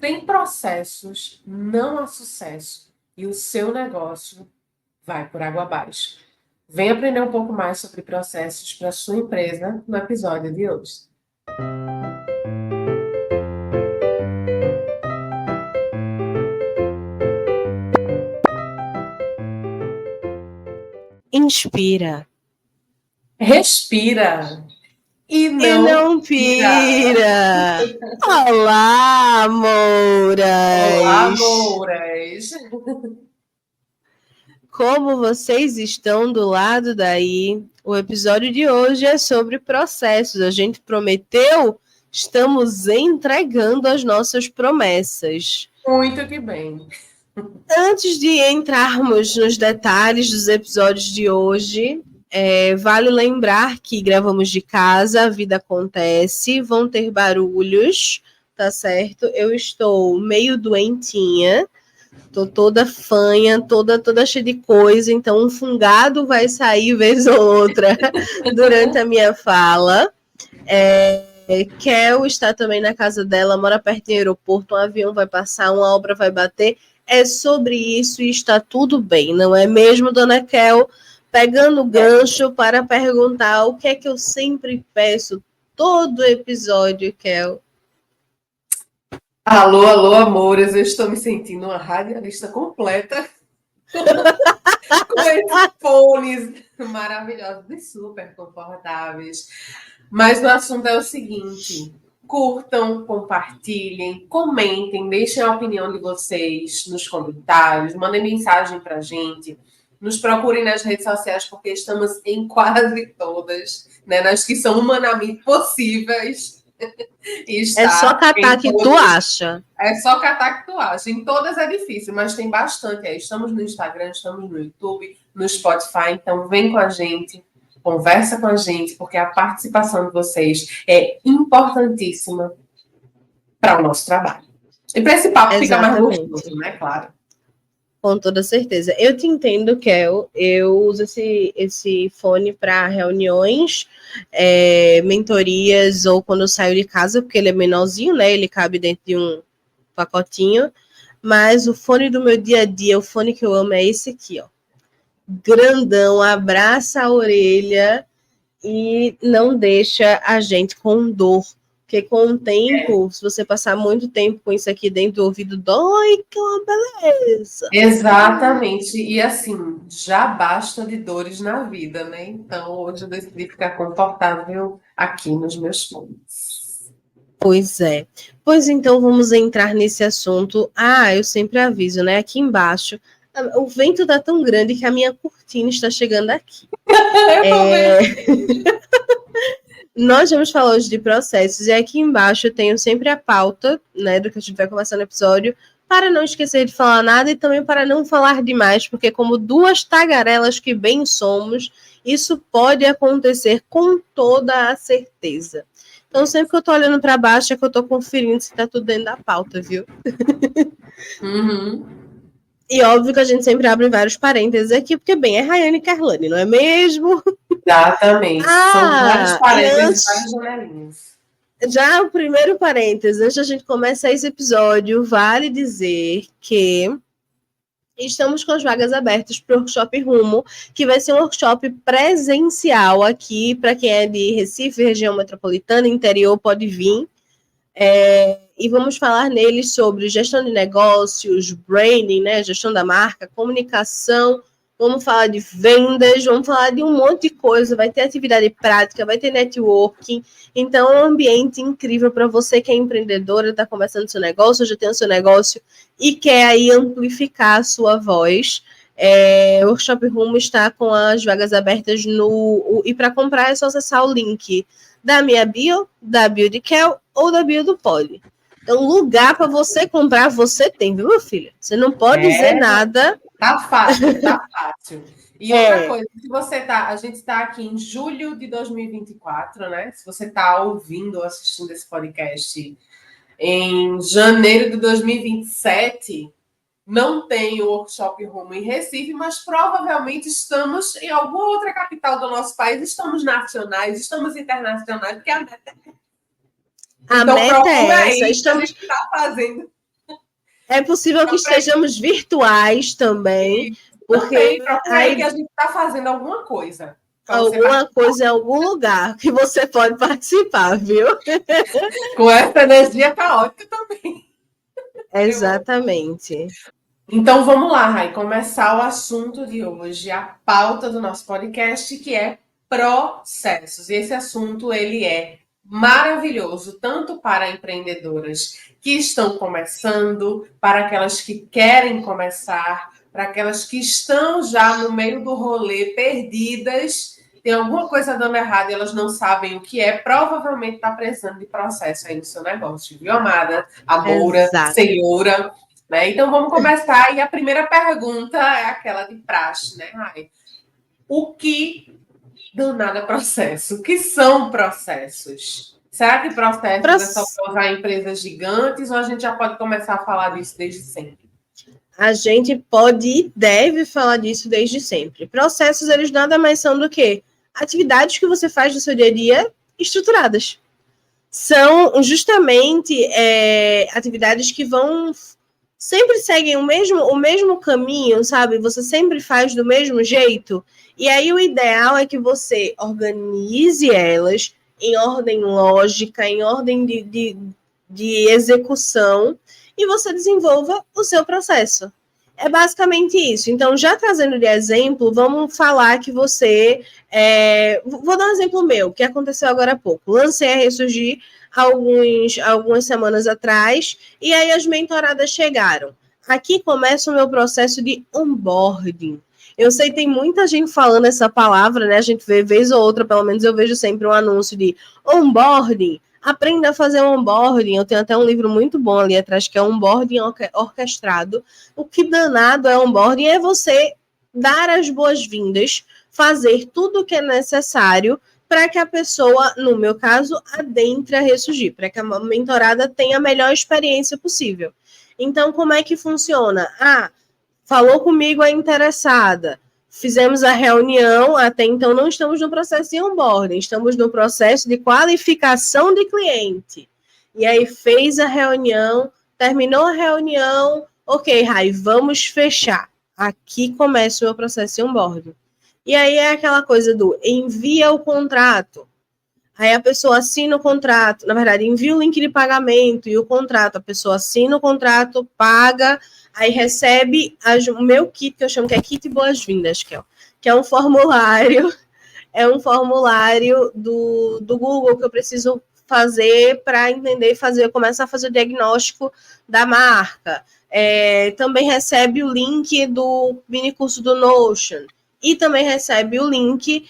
Tem processos, não há sucesso. E o seu negócio vai por água abaixo. Vem aprender um pouco mais sobre processos para a sua empresa no episódio de hoje. Inspira. Respira. E não, não pira. Olá, Mouras! Olá, Mouras! Como vocês estão do lado daí? O episódio de hoje é sobre processos. A gente prometeu, estamos entregando as nossas promessas. Muito que bem. Antes de entrarmos nos detalhes dos episódios de hoje, vale lembrar que gravamos de casa, a vida acontece, vão ter barulhos, tá certo? Eu estou meio doentinha, tô toda fanha, toda cheia de coisa, então um fungado vai sair vez ou outra durante a minha fala. Kel está também na casa dela, mora perto do aeroporto, um avião vai passar, uma obra vai bater. É sobre isso e está tudo bem, não é mesmo, dona Kel? Pegando o gancho para perguntar o que é que eu sempre peço todo episódio, Kel. Alô, alô, amores, eu estou me sentindo uma radialista completa com esses fones maravilhosos e super confortáveis. Mas o assunto é o seguinte: curtam, compartilhem, comentem, deixem a opinião de vocês nos comentários, mandem mensagem para a gente, nos procurem nas redes sociais, porque estamos em quase todas, né, nas que são humanamente possíveis. É só catar que tu acha. É só catar que tu acha. Em todas é difícil, mas tem bastante aí. Estamos no Instagram, estamos no YouTube, no Spotify, então vem com a gente. Conversa com a gente, porque a participação de vocês é importantíssima para o nosso trabalho. E para esse papo ficar mais gostoso, né? Claro. Com toda certeza. Eu te entendo, Kel. Eu uso esse fone para reuniões, mentorias ou quando eu saio de casa, porque ele é menorzinho, né? Ele cabe dentro de um pacotinho. Mas o fone do meu dia a dia, o fone que eu amo é esse aqui, ó. Grandão, abraça a orelha e não deixa a gente com dor. Porque com o tempo, se você passar muito tempo com isso aqui dentro do ouvido, dói, que é uma beleza. Exatamente. E assim, já basta de dores na vida, né? Então, hoje eu decidi ficar confortável aqui nos meus fones. Pois é. Pois então, vamos entrar nesse assunto. Eu sempre aviso, né? Aqui embaixo, o vento está tão grande que a minha cortina está chegando aqui. Nós vamos falar hoje de processos, e aqui embaixo eu tenho sempre a pauta, né, do que a gente vai conversar no episódio, para não esquecer de falar nada e também para não falar demais, porque como duas tagarelas que bem somos, isso pode acontecer com toda a certeza. Então, sempre que eu tô olhando para baixo, é que eu tô conferindo se tá tudo dentro da pauta, viu? Uhum. E óbvio que a gente sempre abre vários parênteses aqui, porque, bem, é Rayane Carlani, não é mesmo? Exatamente. São vários parênteses, várias janelinhas. Já o primeiro parênteses, antes da gente começar esse episódio, vale dizer que estamos com as vagas abertas para o Workshop Rumo, que vai ser um workshop presencial aqui, para quem é de Recife, região metropolitana, interior, pode vir. E vamos falar nele sobre gestão de negócios, branding, né, gestão da marca, comunicação, vamos falar de vendas, vamos falar de um monte de coisa, vai ter atividade prática, vai ter networking, então é um ambiente incrível para você que é empreendedora, está começando seu negócio, já tem o seu negócio e quer aí amplificar a sua voz. O Workshop Rumo está com as vagas abertas e para comprar é só acessar o link da minha bio, da bio de Kel ou da bio do Poli. Então, lugar para você comprar, você tem, viu, meu filho? Você não pode dizer nada. Tá fácil, tá fácil. E outra coisa, se você a gente está aqui em julho de 2024, né? Se você está ouvindo ou assistindo esse podcast em janeiro de 2027, não tem o Workshop Rumo em Recife, mas provavelmente estamos em alguma outra capital do nosso país, estamos nacionais, estamos internacionais, porque a meta é então, procura aí, estamos... a gente está fazendo É possível que estejamos virtuais também, porque procura aí que a gente está fazendo alguma coisa. Alguma coisa em algum lugar que você pode participar, viu? Com essa energia caótica também. Exatamente. Então vamos lá, Rai, começar o assunto de hoje, a pauta do nosso podcast, que é processos. E esse assunto ele é maravilhoso tanto para empreendedoras que estão começando, para aquelas que querem começar, para aquelas que estão já no meio do rolê perdidas, tem alguma coisa dando errado e elas não sabem o que é, provavelmente está precisando de processo aí no seu negócio, viu, amada, amora, senhora? Né? Então vamos começar. E a primeira pergunta é aquela de praxe, né, Rai? O que danado é processo? O que são processos? Será que processos é só para usar empresas gigantes ou a gente já pode começar a falar disso desde sempre? A gente pode e deve falar disso desde sempre. Processos, eles nada mais são do que atividades que você faz no seu dia a dia estruturadas. São justamente atividades que vão sempre seguem o mesmo caminho, sabe? Você sempre faz do mesmo jeito. E aí o ideal é que você organize elas em ordem lógica, em ordem de execução, e você desenvolva o seu processo. É basicamente isso. Então, já trazendo de exemplo, vamos falar que você... vou dar um exemplo meu, que aconteceu agora há pouco. Lancei a Ressurgir algumas semanas atrás, e aí as mentoradas chegaram. Aqui começa o meu processo de onboarding. Eu sei que tem muita gente falando essa palavra, né? A gente vê vez ou outra, pelo menos eu vejo sempre um anúncio de onboarding. Aprenda a fazer um onboarding. Eu tenho até um livro muito bom ali atrás, que é Onboarding Orquestrado. O que danado é onboarding é você dar as boas-vindas, fazer tudo o que é necessário para que a pessoa, no meu caso, adentre a Ressurgir, para que a mentorada tenha a melhor experiência possível. Então, como é que funciona? Falou comigo a interessada, fizemos a reunião, até então não estamos no processo de onboarding, estamos no processo de qualificação de cliente. E aí fez a reunião, terminou a reunião, ok, Rai, vamos fechar. Aqui começa o meu processo de onboarding. E aí é aquela coisa do envia o contrato. Aí a pessoa assina o contrato, na verdade, envia o link de pagamento e o contrato. A pessoa assina o contrato, paga, aí recebe o meu kit, que eu chamo que é kit boas-vindas, que é um formulário, do Google que eu preciso fazer para entender começar a fazer o diagnóstico da marca. Também recebe o link do mini curso do Notion. E também recebe o link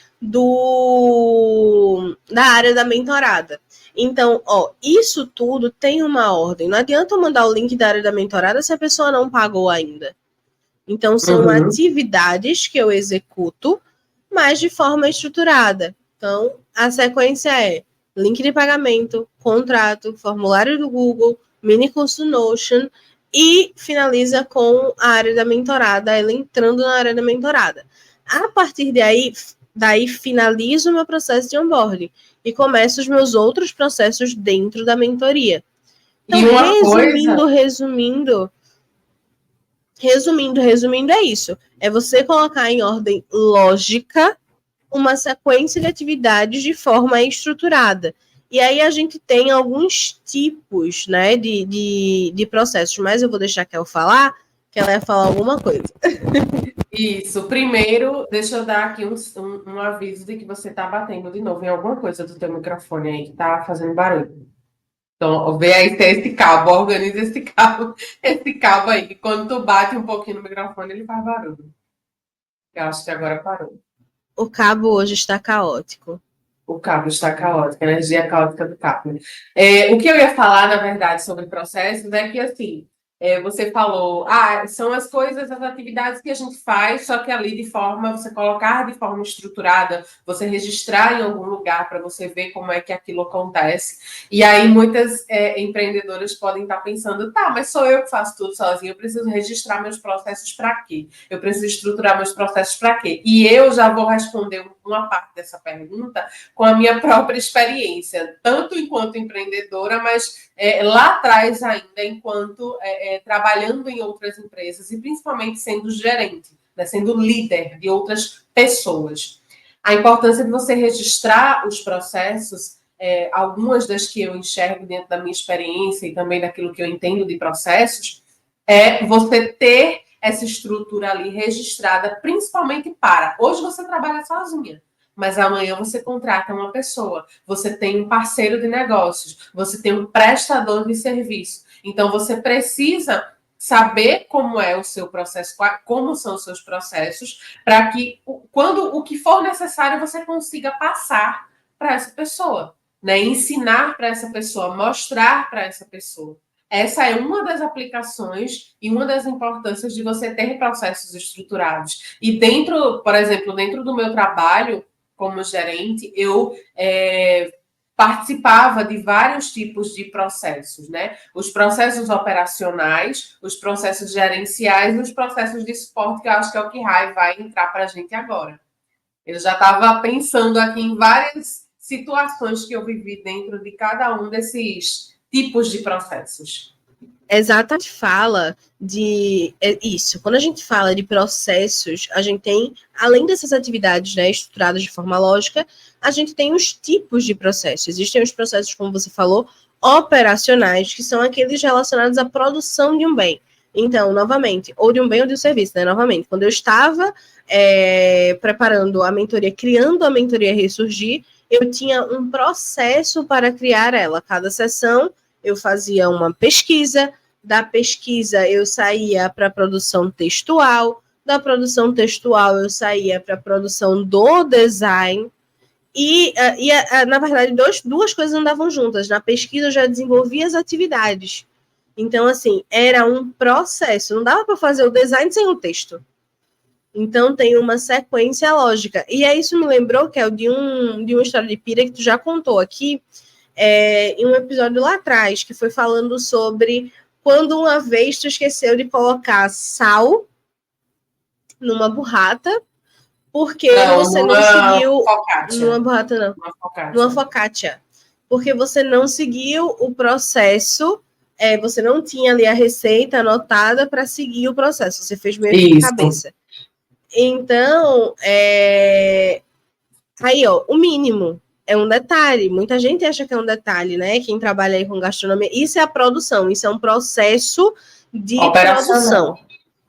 da área da mentorada. Então, isso tudo tem uma ordem. Não adianta eu mandar o link da área da mentorada se a pessoa não pagou ainda. Então, são atividades que eu executo, mas de forma estruturada. Então, a sequência é link de pagamento, contrato, formulário do Google, mini curso Notion e finaliza com a área da mentorada, ela entrando na área da mentorada. A partir daí finalizo o meu processo de onboarding e começo os meus outros processos dentro da mentoria. Então, resumindo, é isso. É você colocar em ordem lógica uma sequência de atividades de forma estruturada. E aí a gente tem alguns tipos, né, de processos, mas eu vou deixar a Kel falar, que ela ia falar alguma coisa. Isso. Primeiro, deixa eu dar aqui um aviso de que você está batendo de novo em alguma coisa do teu microfone aí, que está fazendo barulho. Então, vê aí se é esse cabo, organiza esse cabo aí, que quando tu bate um pouquinho no microfone, ele faz barulho. Eu acho que agora parou. O cabo hoje está caótico. O cabo está caótico, a energia caótica do cabo. O que eu ia falar, na verdade, sobre processos é que, assim, você falou, são as coisas, as atividades que a gente faz, só que ali você colocar de forma estruturada, você registrar em algum lugar para você ver como é que aquilo acontece. E aí muitas empreendedoras podem estar pensando, mas sou eu que faço tudo sozinho, eu preciso registrar meus processos para quê? Eu preciso estruturar meus processos para quê? E eu já vou responder uma parte dessa pergunta com a minha própria experiência, tanto enquanto empreendedora, mas lá atrás ainda, enquanto trabalhando em outras empresas e principalmente sendo gerente, né, sendo líder de outras pessoas. A importância de você registrar os processos, algumas das que eu enxergo dentro da minha experiência e também daquilo que eu entendo de processos, é você ter essa estrutura ali registrada, principalmente para... Hoje você trabalha sozinha, mas amanhã você contrata uma pessoa, você tem um parceiro de negócios, você tem um prestador de serviço. Então, você precisa saber como é o seu processo, como são os seus processos, para que, quando o que for necessário, você consiga passar para essa pessoa, né? Ensinar para essa pessoa, mostrar para essa pessoa. Essa é uma das aplicações e uma das importâncias de você ter processos estruturados. E dentro, por exemplo, dentro do meu trabalho como gerente, eu participava de vários tipos de processos, né? Os processos operacionais, os processos gerenciais e os processos de suporte, que eu acho que é o que Rai vai entrar para a gente agora. Eu já estava pensando aqui em várias situações que eu vivi dentro de cada um desses tipos de processos. Exatamente, fala de isso. Quando a gente fala de processos, a gente tem, além dessas atividades, né, estruturadas de forma lógica, a gente tem os tipos de processos. Existem os processos, como você falou, operacionais, que são aqueles relacionados à produção de um bem. Então, novamente, ou de um bem ou de um serviço, né? Novamente, quando eu estava preparando a mentoria, criando a mentoria Ressurgir, eu tinha um processo para criar ela. Cada sessão eu fazia uma pesquisa, da pesquisa eu saía para a produção textual, da produção textual eu saía para a produção do design, e na verdade, duas coisas andavam juntas. Na pesquisa eu já desenvolvia as atividades. Então, assim, era um processo. Não dava para fazer o design sem o texto. Então, tem uma sequência lógica. E aí, isso me lembrou, que é de uma história de pira que tu já contou aqui, em um episódio lá atrás, que foi falando sobre quando uma vez tu esqueceu de colocar sal numa burrata, porque você não seguiu... Focaccia. Numa burrata, não. Numa focaccia. Porque você não seguiu o processo, você não tinha ali a receita anotada para seguir o processo. Você fez meio que de cabeça. Então, aí, ó, o mínimo é um detalhe. Muita gente acha que é um detalhe, né? Quem trabalha aí com gastronomia. Isso é a produção, isso é um processo de produção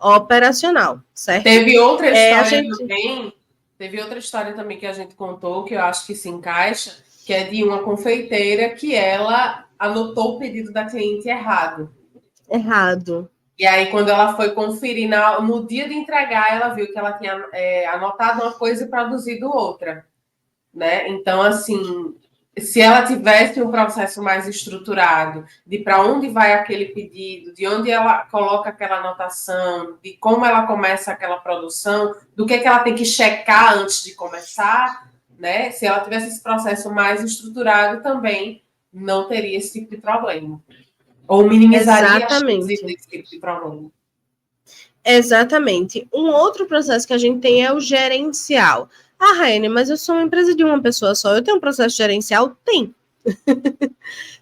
operacional, certo? Teve outra história também. Teve outra história também que a gente contou, que eu acho que se encaixa, que é de uma confeiteira que ela anotou o pedido da cliente errado. E aí, quando ela foi conferir, no dia de entregar, ela viu que ela tinha anotado uma coisa e produzido outra, né? Então, assim, se ela tivesse um processo mais estruturado de para onde vai aquele pedido, de onde ela coloca aquela anotação, de como ela começa aquela produção, do que ela tem que checar antes de começar, né? Se ela tivesse esse processo mais estruturado, também não teria esse tipo de problema. Ou minimizaria a chance desse tipo de problema. Exatamente. Um outro processo que a gente tem é o gerencial. Ah, Raine, mas eu sou uma empresa de uma pessoa só. Eu tenho um processo gerencial? Tem.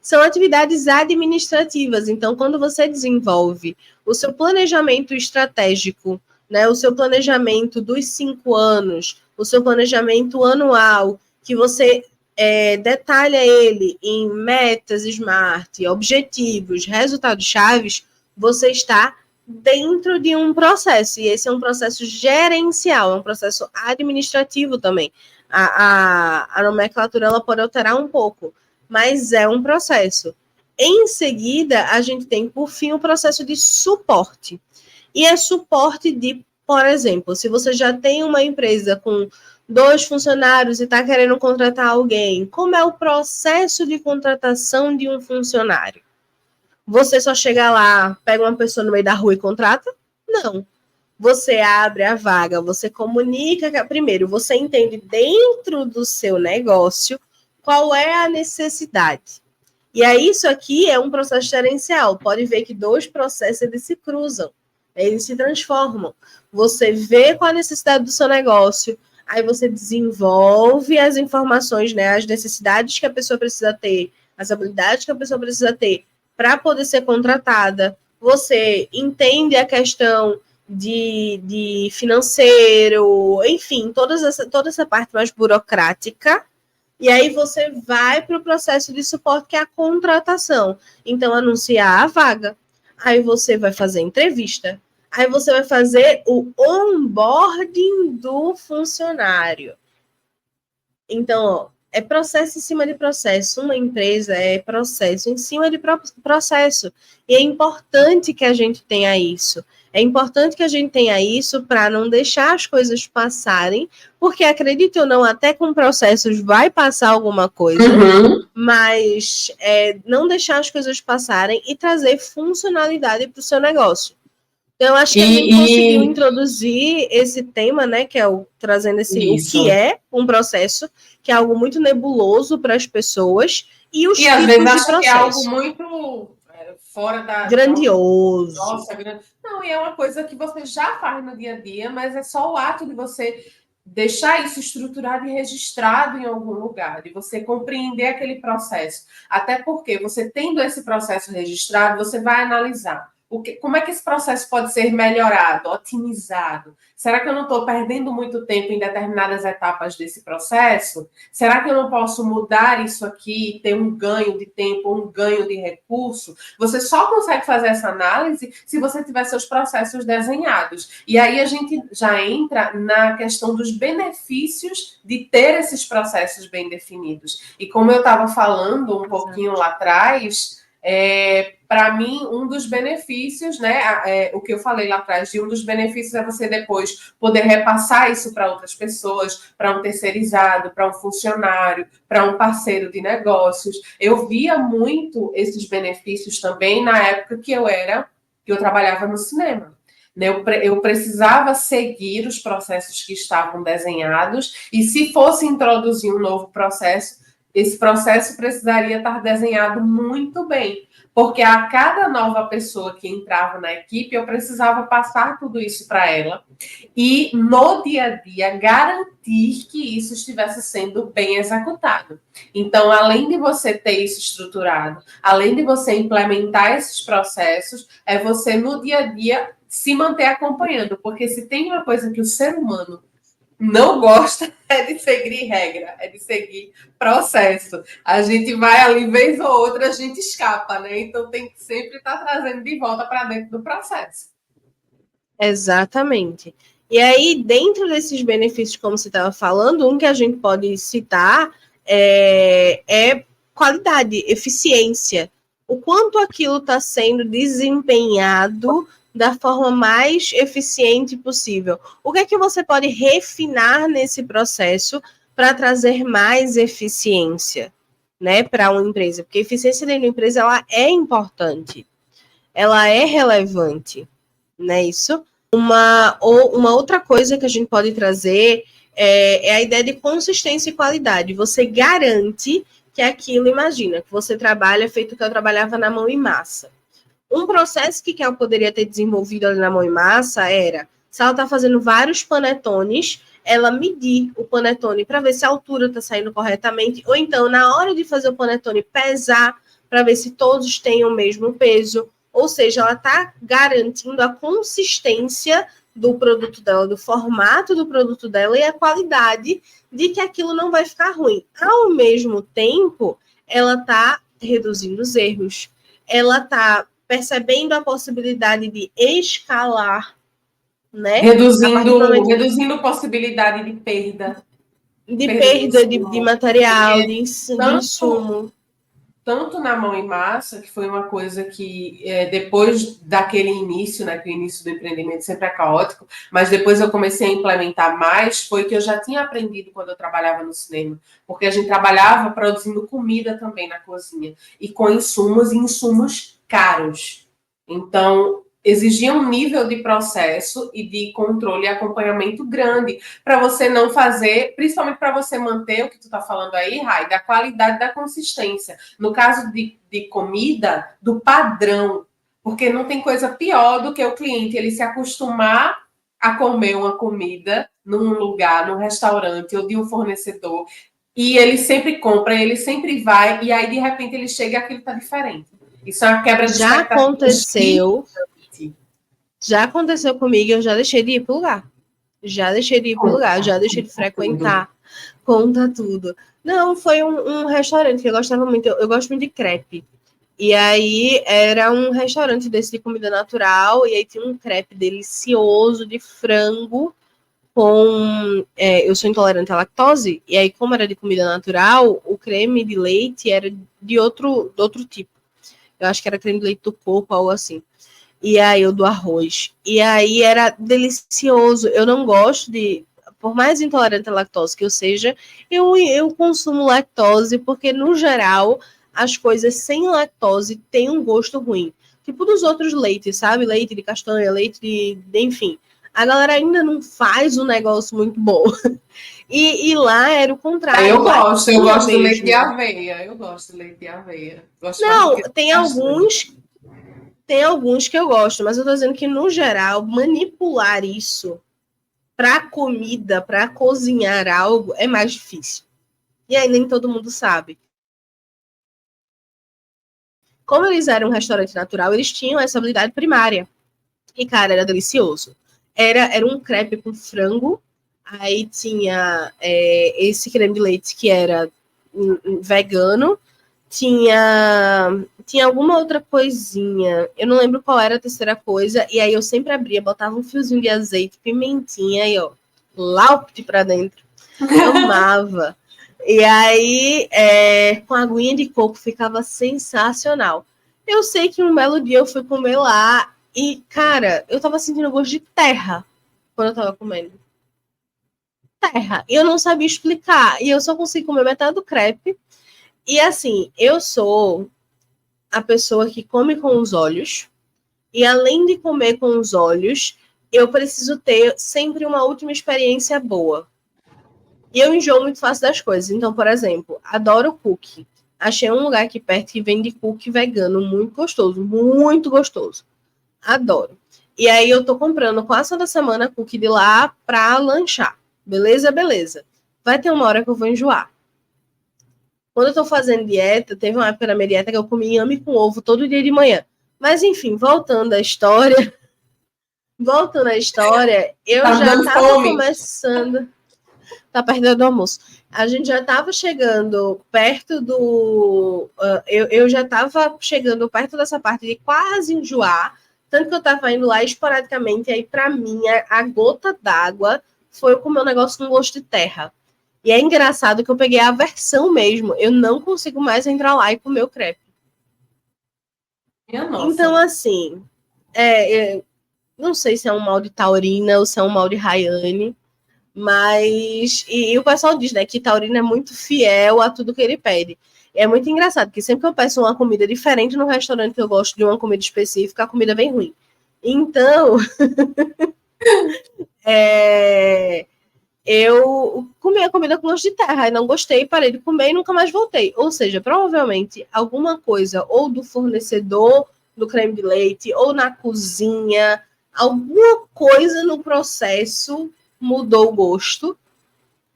São atividades administrativas. Então, quando você desenvolve o seu planejamento estratégico, né, o seu planejamento dos 5 anos, o seu planejamento anual, que você detalha ele em metas SMART, objetivos, resultados chaves, você está dentro de um processo, e esse é um processo gerencial, é um processo administrativo também. A nomenclatura ela pode alterar um pouco, mas é um processo. Em seguida, a gente tem, por fim, o processo de suporte. E é suporte de, por exemplo, se você já tem uma empresa com 2 funcionários e está querendo contratar alguém, como é o processo de contratação de um funcionário? Você só chega lá, pega uma pessoa no meio da rua e contrata? Não. Você abre a vaga, você comunica, primeiro, você entende dentro do seu negócio qual é a necessidade. E aí, isso aqui é um processo gerencial. Pode ver que 2 processos, eles se cruzam, eles se transformam. Você vê qual a necessidade do seu negócio, aí você desenvolve as informações, né, as necessidades que a pessoa precisa ter, as habilidades que a pessoa precisa ter para poder ser contratada. Você entende a questão de financeiro, enfim, toda essa parte mais burocrática. E aí você vai para o processo de suporte, que é a contratação. Então, anunciar a vaga. Aí você vai fazer entrevista. Aí você vai fazer o onboarding do funcionário. Então, ó, é processo em cima de processo. Uma empresa é processo em cima de processo. E é importante que a gente tenha isso. É importante que a gente tenha isso para não deixar as coisas passarem, porque, acredite ou não, até com processos vai passar alguma coisa, mas não deixar as coisas passarem e trazer funcionalidade para o seu negócio. Então, eu acho que a gente conseguiu introduzir esse tema, né, que é trazendo o que é um processo, que é algo muito nebuloso para as pessoas, e os tipos às vezes de acha processo. Que é algo muito fora da... Grandioso. Nossa, não, e é uma coisa que você já faz no dia a dia, mas é só o ato de você deixar isso estruturado e registrado em algum lugar, de você compreender aquele processo. Até porque você tendo esse processo registrado, você vai analisar como é que esse processo pode ser melhorado, otimizado. Será que eu não estou perdendo muito tempo em determinadas etapas desse processo? Será que eu não posso mudar isso aqui, ter um ganho de tempo, um ganho de recurso? Você só consegue fazer essa análise se você tiver seus processos desenhados. E aí a gente já entra na questão dos benefícios de ter esses processos bem definidos. E como eu estava falando um pouquinho lá atrás, para mim, um dos benefícios, né, o que eu falei lá atrás, de um dos benefícios é você depois poder repassar isso para outras pessoas, para um terceirizado, para um funcionário, para um parceiro de negócios. Eu via muito esses benefícios também na época que eu trabalhava no cinema. Eu precisava seguir os processos que estavam desenhados, e se fosse introduzir um novo processo, esse processo precisaria estar desenhado muito bem, porque a cada nova pessoa que entrava na equipe, eu precisava passar tudo isso para ela e, no dia a dia, garantir que isso estivesse sendo bem executado. Então, além de você ter isso estruturado, além de você implementar esses processos, é você, no dia a dia, se manter acompanhando, porque se tem uma coisa que o ser humano não gosta, é de seguir regra, é de seguir processo. A gente vai ali, vez ou outra, a gente escapa, né? Então tem que sempre estar trazendo de volta para dentro do processo. Exatamente. E aí, dentro desses benefícios, como você estava falando, um que a gente pode citar é qualidade, eficiência. O quanto aquilo está sendo desempenhado da forma mais eficiente possível. O que é que você pode refinar nesse processo para trazer mais eficiência, né, para uma empresa? Porque a eficiência dentro da empresa, ela é importante, ela é relevante, não é isso? Uma outra coisa que a gente pode trazer é a ideia de consistência e qualidade. Você garante que aquilo, imagina, que você trabalha feito que eu trabalhava na mão e massa. Um processo que eu poderia ter desenvolvido ali na mão e massa era, se ela está fazendo vários panetones, ela medir o panetone para ver se a altura está saindo corretamente, ou então, na hora de fazer o panetone, pesar para ver se todos têm o mesmo peso. Ou seja, ela está garantindo a consistência do produto dela, do formato do produto dela e a qualidade de que aquilo não vai ficar ruim. Ao mesmo tempo, ela está reduzindo os erros, ela está percebendo a possibilidade de escalar, né? Reduzindo possibilidade de perda. De perda de material, de insumo. Tanto na mão e massa, que foi uma coisa que depois daquele início, né, que o início do empreendimento sempre é caótico, mas depois eu comecei a implementar mais, foi que eu já tinha aprendido quando eu trabalhava no cinema, porque a gente trabalhava produzindo comida também na cozinha, e com insumos caros. Então, exigia um nível de processo e de controle e acompanhamento grande para você não fazer, principalmente para você manter o que tu está falando aí, Rai, da qualidade, da consistência. No caso de comida, do padrão, porque não tem coisa pior do que o cliente ele se acostumar a comer uma comida num lugar, num restaurante ou de um fornecedor, e ele sempre compra, ele sempre vai, e aí de repente ele chega e aquilo está diferente. Isso é uma quebra de Já expectativa aconteceu. gigante. Já aconteceu comigo, eu já deixei de ir pro lugar. Já deixei de ir pro lugar, já deixei de frequentar. Conta tudo. Não, foi um restaurante que eu gostava muito. Eu gosto muito de crepe. E aí era um restaurante desse de comida natural. E aí tinha um crepe delicioso de frango com... eu sou intolerante à lactose. E aí, como era de comida natural, o creme de leite era de outro tipo. Eu acho que era creme de leite do coco, algo assim. E aí, o do arroz. E aí, era delicioso. Eu não gosto de... Por mais intolerante à lactose que eu seja, eu consumo lactose, porque, no geral, as coisas sem lactose têm um gosto ruim. Tipo dos outros leites, sabe? Leite de castanha, leite de... Enfim. A galera ainda não faz um negócio muito bom. E lá era o contrário. Eu gosto do leite de mesmo. aveia. Eu gosto do leite de aveia. Gosto mais do Não, que tem castanha. alguns que eu gosto, mas eu tô dizendo que, no geral, manipular isso para comida, para cozinhar algo, é mais difícil. E aí nem todo mundo sabe. Como eles eram um restaurante natural, eles tinham essa habilidade primária. E, cara, era delicioso. Era um crepe com frango, aí tinha esse creme de leite que era vegano, tinha alguma outra coisinha, eu não lembro qual era a terceira coisa, e aí eu sempre abria, botava um fiozinho de azeite, pimentinha, e ó, laupt pra dentro. Amava. E aí, com a aguinha de coco, ficava sensacional. Eu sei que um belo dia eu fui comer lá e, cara, eu tava sentindo gosto de terra quando eu tava comendo. Terra. E eu não sabia explicar. E eu só consegui comer metade do crepe. E assim, eu sou a pessoa que come com os olhos. E além de comer com os olhos, eu preciso ter sempre uma última experiência boa. E eu enjoo muito fácil das coisas. Então, por exemplo, adoro cookie. Achei um lugar aqui perto que vende cookie vegano muito gostoso. Muito gostoso. Adoro. E aí eu tô comprando quase toda semana cookie de lá pra lanchar. Beleza? Beleza. Vai ter uma hora que eu vou enjoar. Quando eu tô fazendo dieta, teve uma época na minha dieta que eu comi inhame com ovo todo dia de manhã. Mas enfim, voltando à história, eu Tá me já dando tava fome. começando... Tá perto do almoço. A gente já estava chegando perto do... eu já estava chegando perto dessa parte de quase enjoar, tanto que eu estava indo lá esporadicamente, e aí, para mim, a gota d'água foi com o meu negócio com gosto de terra. E é engraçado que eu peguei a aversão mesmo. Eu não consigo mais entrar lá e comer o crepe. Minha nossa. Então, assim, não sei se é um mal de taurina ou se é um mal de Rayane, mas... E o pessoal diz, né, que taurino é muito fiel a tudo que ele pede. É muito engraçado, porque sempre que eu peço uma comida diferente no restaurante que eu gosto de uma comida específica, a comida vem ruim. Então, eu comi a comida com gosto de terra e não gostei, parei de comer e nunca mais voltei. Ou seja, provavelmente alguma coisa ou do fornecedor do creme de leite ou na cozinha, alguma coisa no processo mudou o gosto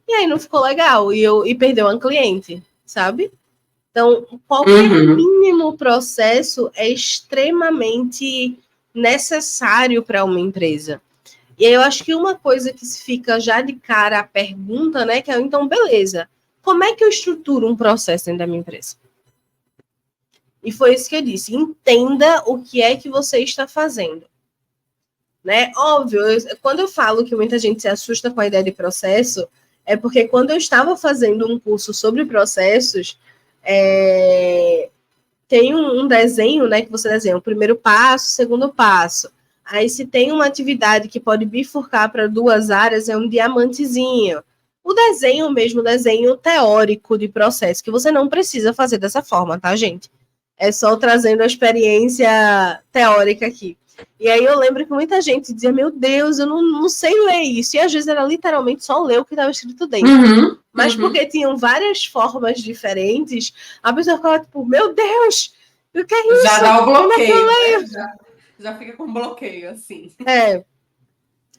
e aí não ficou legal e perdeu uma cliente, sabe? Então, qualquer mínimo processo é extremamente necessário para uma empresa. E aí eu acho que uma coisa que fica já de cara a pergunta, né, que é, então, beleza, como é que eu estruturo um processo dentro da minha empresa? E foi isso que eu disse, entenda o que é que você está fazendo. Né? Óbvio, quando eu falo que muita gente se assusta com a ideia de processo, é porque quando eu estava fazendo um curso sobre processos, tem um desenho, né, que você desenha o primeiro passo, o segundo passo. Aí, se tem uma atividade que pode bifurcar para duas áreas, é um diamantezinho. O desenho mesmo, o desenho teórico de processo, que você não precisa fazer dessa forma, tá, gente? É só trazendo a experiência teórica aqui. E aí eu lembro que muita gente dizia, meu Deus, eu não sei ler isso. E às vezes era literalmente só ler o que estava escrito dentro. Mas porque tinham várias formas diferentes, a pessoa ficava tipo, meu Deus, o que é isso? Já dá o bloqueio. Já fica com bloqueio, assim.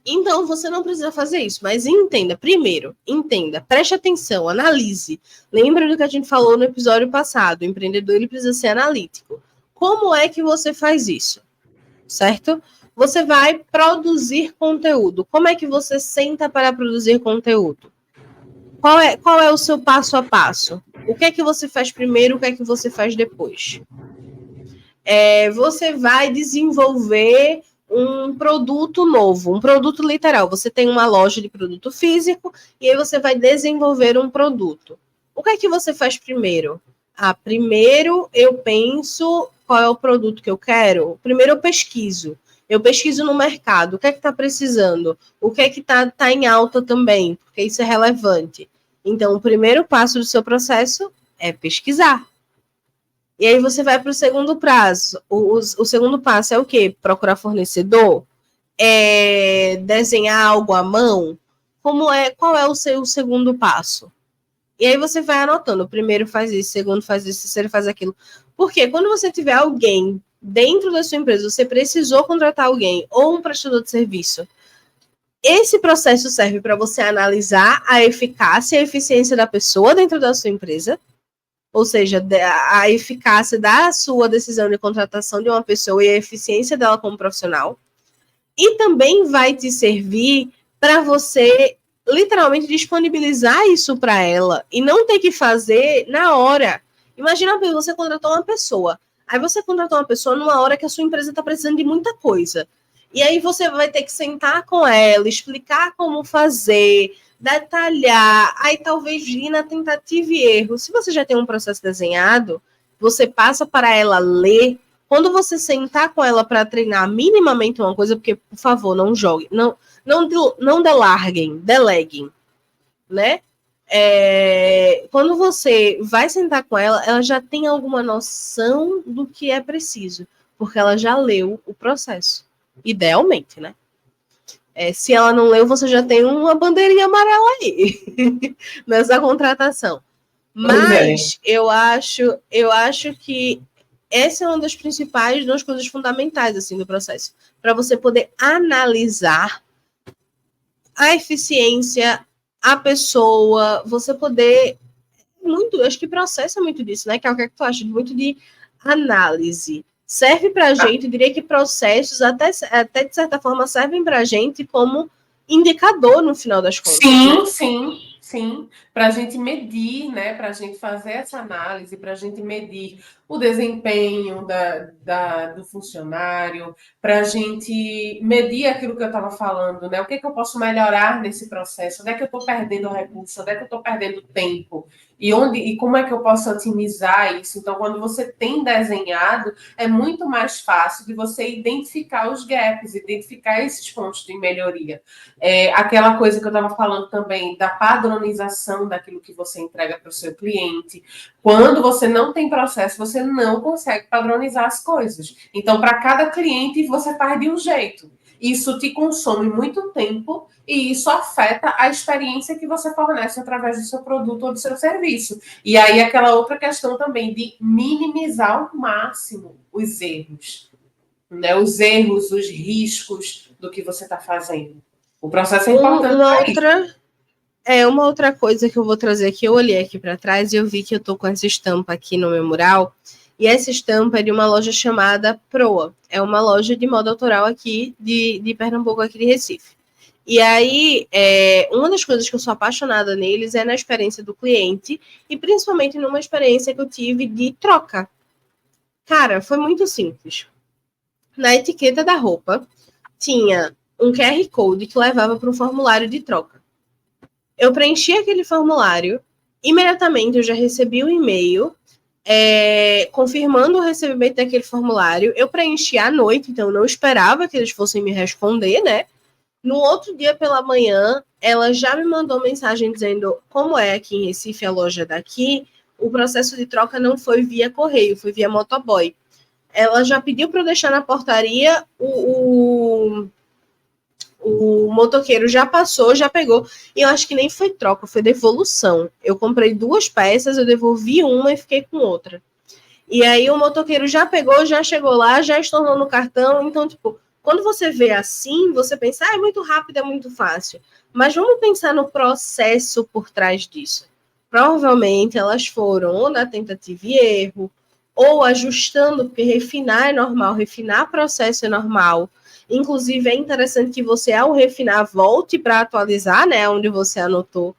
Então, você não precisa fazer isso, mas entenda, primeiro, preste atenção, analise. Lembra do que a gente falou no episódio passado, o empreendedor ele precisa ser analítico. Como é que você faz isso? Certo? Você vai produzir conteúdo. Como é que você senta para produzir conteúdo? Qual é o seu passo a passo? O que é que você faz primeiro, o que é que você faz depois? Você vai desenvolver um produto novo, um produto literal. Você tem uma loja de produto físico e aí você vai desenvolver um produto. O que é que você faz primeiro? Primeiro eu penso qual é o produto que eu quero. Primeiro eu pesquiso. Eu pesquiso no mercado. O que é que está precisando? O que é que tá em alta também? Porque isso é relevante. Então, o primeiro passo do seu processo é pesquisar. E aí você vai para o segundo prazo. O segundo passo é o quê? Procurar fornecedor? Desenhar algo à mão? Qual é o seu segundo passo? E aí você vai anotando. O primeiro faz isso, o segundo faz isso, o terceiro faz aquilo. Porque quando você tiver alguém dentro da sua empresa, você precisou contratar alguém ou um prestador de serviço, esse processo serve para você analisar a eficácia e a eficiência da pessoa dentro da sua empresa, ou seja, a eficácia da sua decisão de contratação de uma pessoa e a eficiência dela como profissional. E também vai te servir para você literalmente disponibilizar isso para ela e não ter que fazer na hora. Imagina, você contratou uma pessoa. Aí você contratou uma pessoa numa hora que a sua empresa está precisando de muita coisa. E aí você vai ter que sentar com ela, explicar como fazer, detalhar, aí talvez ir na tentativa e erro. Se você já tem um processo desenhado, você passa para ela ler. Quando você sentar com ela para treinar minimamente uma coisa, porque, por favor, não jogue, não delarguem, deleguem, né? Quando você vai sentar com ela, ela já tem alguma noção do que é preciso, porque ela já leu o processo, idealmente, né? Se ela não leu, você já tem uma bandeirinha amarela aí nessa contratação. Mas eu acho que essa é uma das principais, das coisas fundamentais assim do processo, para você poder analisar a eficiência, a pessoa, você poder acho que processo é muito disso, né? Que é o que tu acha, muito de análise. Serve para a gente, eu diria que processos até de certa forma servem para a gente como indicador no final das contas. Sim. Para a gente medir, né? Para a gente fazer essa análise, para a gente medir o desempenho do funcionário, para a gente medir aquilo que eu estava falando, né? O que eu posso melhorar nesse processo? Onde é que eu estou perdendo recurso? Onde é que eu estou perdendo tempo? E como é que eu posso otimizar isso? Então, quando você tem desenhado, é muito mais fácil de você identificar os gaps, identificar esses pontos de melhoria. Aquela coisa que eu estava falando também da padronização daquilo que você entrega para o seu cliente. Quando você não tem processo, você não consegue padronizar as coisas. Então, para cada cliente, você faz de um jeito. Isso te consome muito tempo e isso afeta a experiência que você fornece através do seu produto ou do seu serviço. E aí, aquela outra questão também de minimizar ao máximo os erros, né? Os erros, os riscos do que você está fazendo. O processo é importante. Uma outra coisa que eu vou trazer aqui, eu olhei aqui para trás e eu vi que eu tô com essa estampa aqui no meu mural. E essa estampa é de uma loja chamada Proa. É uma loja de moda autoral aqui de Pernambuco, aqui de Recife. E aí, uma das coisas que eu sou apaixonada neles é na experiência do cliente e principalmente numa experiência que eu tive de troca. Cara, foi muito simples. Na etiqueta da roupa, tinha um QR Code que levava para um formulário de troca. Eu preenchi aquele formulário, imediatamente eu já recebi um e-mail confirmando o recebimento daquele formulário. Eu preenchi à noite, então eu não esperava que eles fossem me responder, né? No outro dia pela manhã, ela já me mandou mensagem dizendo como é aqui em Recife, a loja daqui, o processo de troca não foi via correio, foi via motoboy. Ela já pediu para eu deixar na portaria, o motoqueiro já passou, já pegou, e eu acho que nem foi troca, foi devolução. Eu comprei 2 peças, eu devolvi uma e fiquei com outra. E aí o motoqueiro já pegou, já chegou lá, já estornou no cartão, então, tipo, quando você vê assim, você pensa, é muito rápido, é muito fácil. Mas vamos pensar no processo por trás disso. Provavelmente elas foram ou na tentativa e erro, ou ajustando, porque refinar é normal, refinar processo é normal. Inclusive, é interessante que você, ao refinar, volte para atualizar, né, onde você anotou.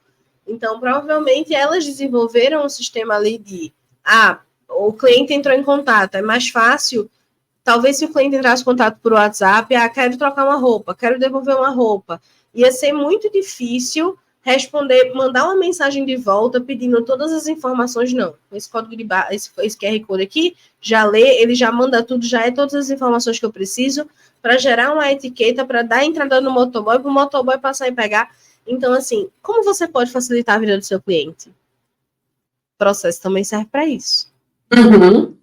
Então, provavelmente, elas desenvolveram um sistema ali de, o cliente entrou em contato, é mais fácil, talvez se o cliente entrasse em contato por WhatsApp, quero trocar uma roupa, quero devolver uma roupa, ia ser muito difícil responder, mandar uma mensagem de volta pedindo todas as informações, não. Esse código de barra, esse QR Code aqui, já lê, ele já manda tudo, já é todas as informações que eu preciso para gerar uma etiqueta, para dar entrada no motoboy, para o motoboy passar e pegar. Então, assim, como você pode facilitar a vida do seu cliente? O processo também serve para isso. Uhum.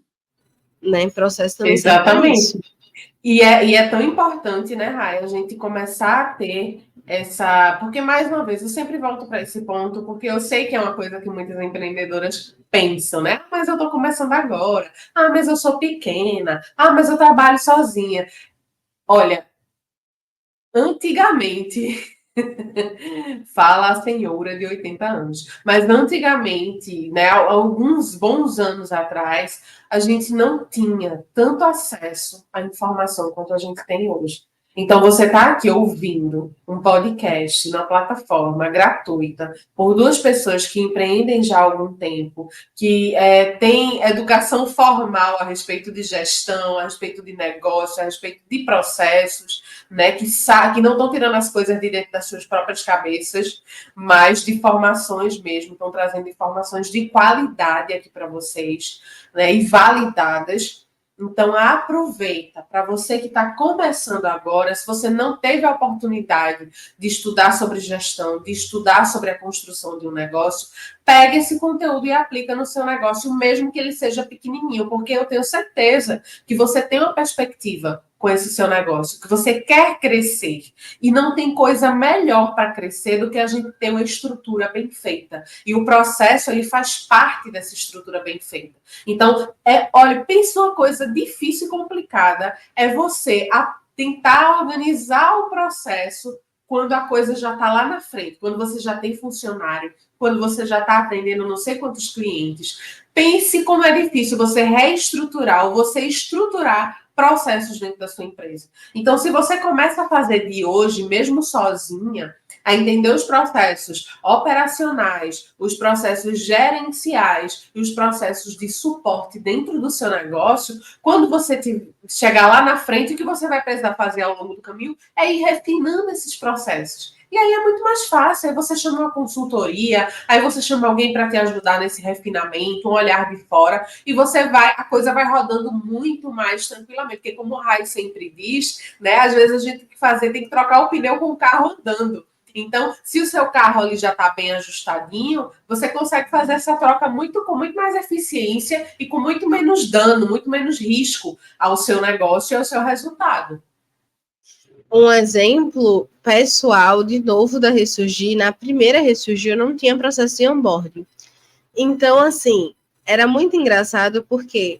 Né? O processo também serve para isso. E é tão importante, né, Rai, a gente começar a ter essa. Porque, mais uma vez, eu sempre volto para esse ponto, porque eu sei que é uma coisa que muitas empreendedoras pensam, né? Mas eu estou começando agora. Mas eu sou pequena. Mas eu trabalho sozinha. Olha, antigamente. Fala a senhora de 80 anos. Mas antigamente, né, alguns bons anos atrás, a gente não tinha tanto acesso à informação quanto a gente tem hoje. Então, você está aqui ouvindo um podcast na plataforma gratuita por duas pessoas que empreendem já há algum tempo, que têm educação formal a respeito de gestão, a respeito de negócio, a respeito de processos, né, que não estão tirando as coisas de dentro das suas próprias cabeças, mas de formações mesmo, estão trazendo informações de qualidade aqui para vocês, né, e validadas. Então, aproveita, para você que está começando agora, se você não teve a oportunidade de estudar sobre gestão, de estudar sobre a construção de um negócio, pega esse conteúdo e aplica no seu negócio, mesmo que ele seja pequenininho, porque eu tenho certeza que você tem uma perspectiva com esse seu negócio, que você quer crescer. E não tem coisa melhor para crescer do que a gente ter uma estrutura bem feita. E o processo, ele faz parte dessa estrutura bem feita. Então, olha, pensa uma coisa difícil e complicada, é você tentar organizar o processo quando a coisa já está lá na frente, quando você já tem funcionário, quando você já está atendendo não sei quantos clientes. Pense como é difícil você reestruturar ou você estruturar processos dentro da sua empresa. Então, se você começa a fazer de hoje, mesmo sozinha, a entender os processos operacionais, os processos gerenciais e os processos de suporte dentro do seu negócio, quando você chegar lá na frente, o que você vai precisar fazer ao longo do caminho é ir refinando esses processos. E aí é muito mais fácil, aí você chama uma consultoria, aí você chama alguém para te ajudar nesse refinamento, um olhar de fora, e a coisa vai rodando muito mais tranquilamente, porque como o Rai sempre diz, né, às vezes a gente tem que trocar o pneu com o carro andando. Então, se o seu carro ali já está bem ajustadinho, você consegue fazer essa troca com muito mais eficiência e com muito menos dano, muito menos risco ao seu negócio e ao seu resultado. Um exemplo pessoal, de novo, da Ressurgir. Na primeira Ressurgir, eu não tinha processo de onboarding. Então, assim, era muito engraçado porque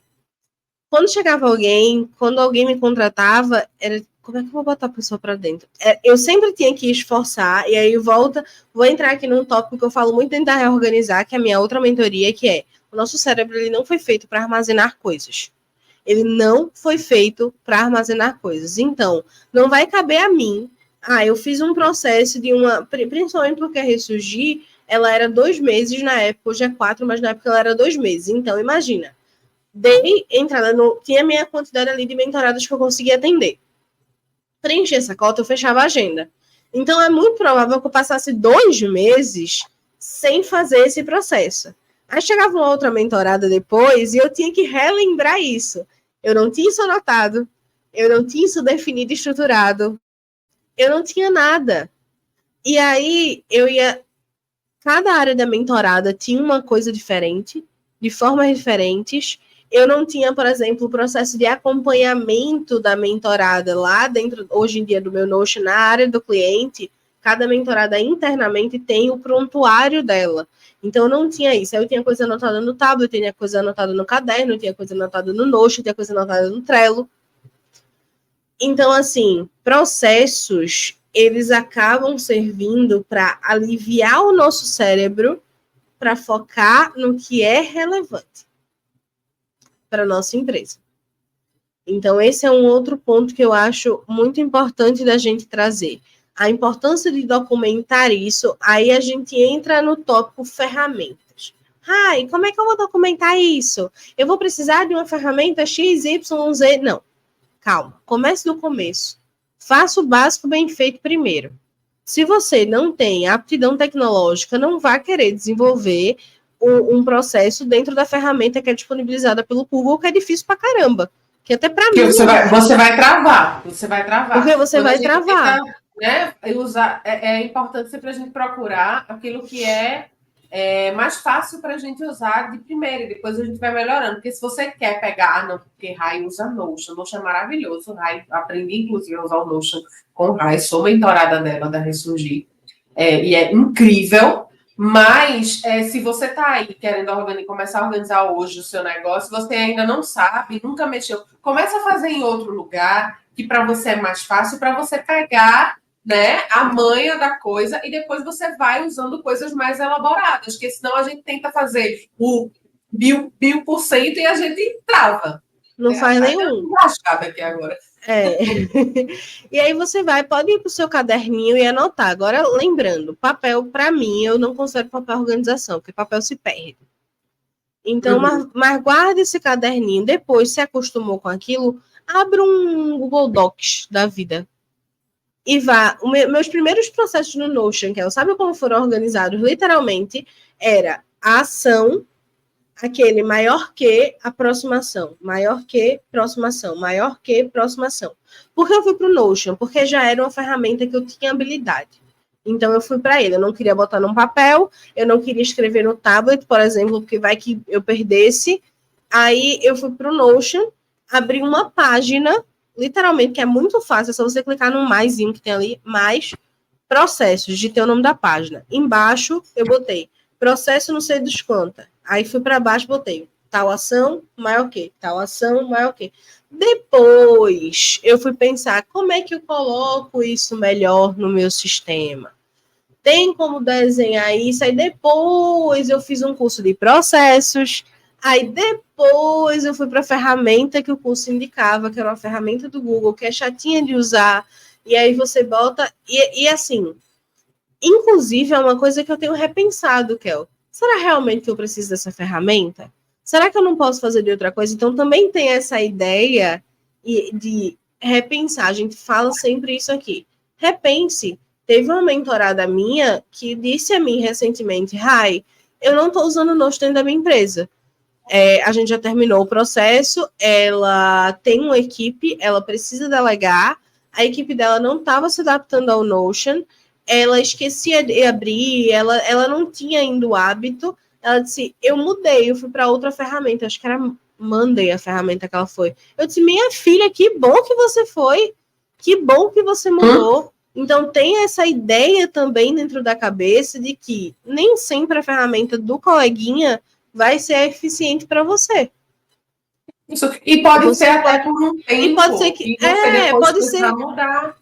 quando chegava alguém, quando alguém me contratava, era como é que eu vou botar a pessoa para dentro? Eu sempre tinha que esforçar, e aí vou entrar aqui num tópico que eu falo muito tentar reorganizar, que é a minha outra mentoria, que é o nosso cérebro ele não foi feito para armazenar coisas. Ele não foi feito para armazenar coisas. Então, não vai caber a mim. Eu fiz um processo principalmente porque a Ressurgir, ela era 2 meses na época, hoje é 4, mas na época ela era 2 meses. Então, imagina, dei entrada, tinha a minha quantidade ali de mentoradas que eu conseguia atender. Preenchi essa cota, eu fechava a agenda. Então, é muito provável que eu passasse 2 meses sem fazer esse processo. Aí chegava uma outra mentorada depois e eu tinha que relembrar isso. Eu não tinha isso anotado, eu não tinha isso definido e estruturado, eu não tinha nada. E aí, cada área da mentorada tinha uma coisa diferente, de formas diferentes. Eu não tinha, por exemplo, o processo de acompanhamento da mentorada lá dentro, hoje em dia, do meu Notion, na área do cliente. Cada mentorada internamente tem o prontuário dela. Então, eu não tinha isso. Aí eu tinha coisa anotada no tablet, tinha coisa anotada no caderno, tinha coisa anotada no Notion, tinha coisa anotada no Trello. Então, assim, processos, eles acabam servindo para aliviar o nosso cérebro para focar no que é relevante. para a nossa empresa. Então, esse é um outro ponto que eu acho muito importante da gente trazer. A importância de documentar isso, aí a gente entra no tópico ferramentas. Ai, como é que eu vou documentar isso? Eu vou precisar de uma ferramenta X, Y, Z? Não, calma, comece do começo. Faça o básico bem feito primeiro. Se você não tem aptidão tecnológica, não vai querer desenvolver um processo dentro da ferramenta que é disponibilizada pelo Google, que é difícil pra caramba. Que até para mim. Você vai travar. Você vai travar. Porque você vai travar. Tenta, né, é importante sempre a gente procurar aquilo que é mais fácil para a gente usar de primeira, e depois a gente vai melhorando. Porque se você quer pegar, não, porque Rai usa Notion. Notion é maravilhoso. Rai, aprendi, inclusive, a usar o Notion com Rai. Sou mentorada dela, da Ressurgir. E é incrível. Mas, se você está aí querendo começar a organizar hoje o seu negócio, você ainda não sabe, nunca mexeu, começa a fazer em outro lugar, que para você é mais fácil, para você pegar, né, a manha da coisa, e depois você vai usando coisas mais elaboradas, porque senão a gente tenta fazer o 1000% e a gente trava. Não faz nenhum. Aqui agora. E aí você pode ir para o seu caderninho e anotar. Agora, lembrando, papel, para mim, eu não considero papel organização, porque papel se perde. Então, mas guarde esse caderninho. Depois, se acostumou com aquilo, abra um Google Docs da vida. E vá. Meus primeiros processos no Notion, que sabe como foram organizados? Literalmente, era a ação, aquele maior que aproximação, maior que aproximação, maior que aproximação. Por que eu fui para o Notion? Porque já era uma ferramenta que eu tinha habilidade. Então, eu fui para ele. Eu não queria botar num papel, eu não queria escrever no tablet, por exemplo, porque vai que eu perdesse. Aí, eu fui para o Notion, abri uma página, literalmente, que é muito fácil, é só você clicar no maisinho que tem ali, mais processos, digitei o nome da página. Embaixo, eu botei processo não sei dos quantos. Aí fui para baixo, botei tal ação, maior que, tal ação, maior que. Depois, eu fui pensar, como é que eu coloco isso melhor no meu sistema? Tem como desenhar isso? Aí depois eu fiz um curso de processos, aí depois eu fui para a ferramenta que o curso indicava, que era uma ferramenta do Google, que é chatinha de usar, e aí você bota, e assim, inclusive é uma coisa que eu tenho repensado, Kel. Será realmente que eu preciso dessa ferramenta? Será que eu não posso fazer de outra coisa? Então, também tem essa ideia de repensar. A gente fala sempre isso aqui. Repense. Teve uma mentorada minha que disse a mim recentemente, Rai, eu não estou usando o Notion dentro da minha empresa. A gente já terminou o processo, ela tem uma equipe, ela precisa delegar, a equipe dela não estava se adaptando ao Notion, ela esquecia de abrir, ela não tinha ainda o hábito. Ela disse, eu mudei, eu fui para outra ferramenta, acho que era Monday a ferramenta que ela foi. Eu disse, minha filha, que bom que você foi, que bom que você mudou. Então tem essa ideia também dentro da cabeça de que nem sempre a ferramenta do coleguinha vai ser eficiente para você. Isso. E pode ser até por um tempo. E pode ser que pode ser mudar.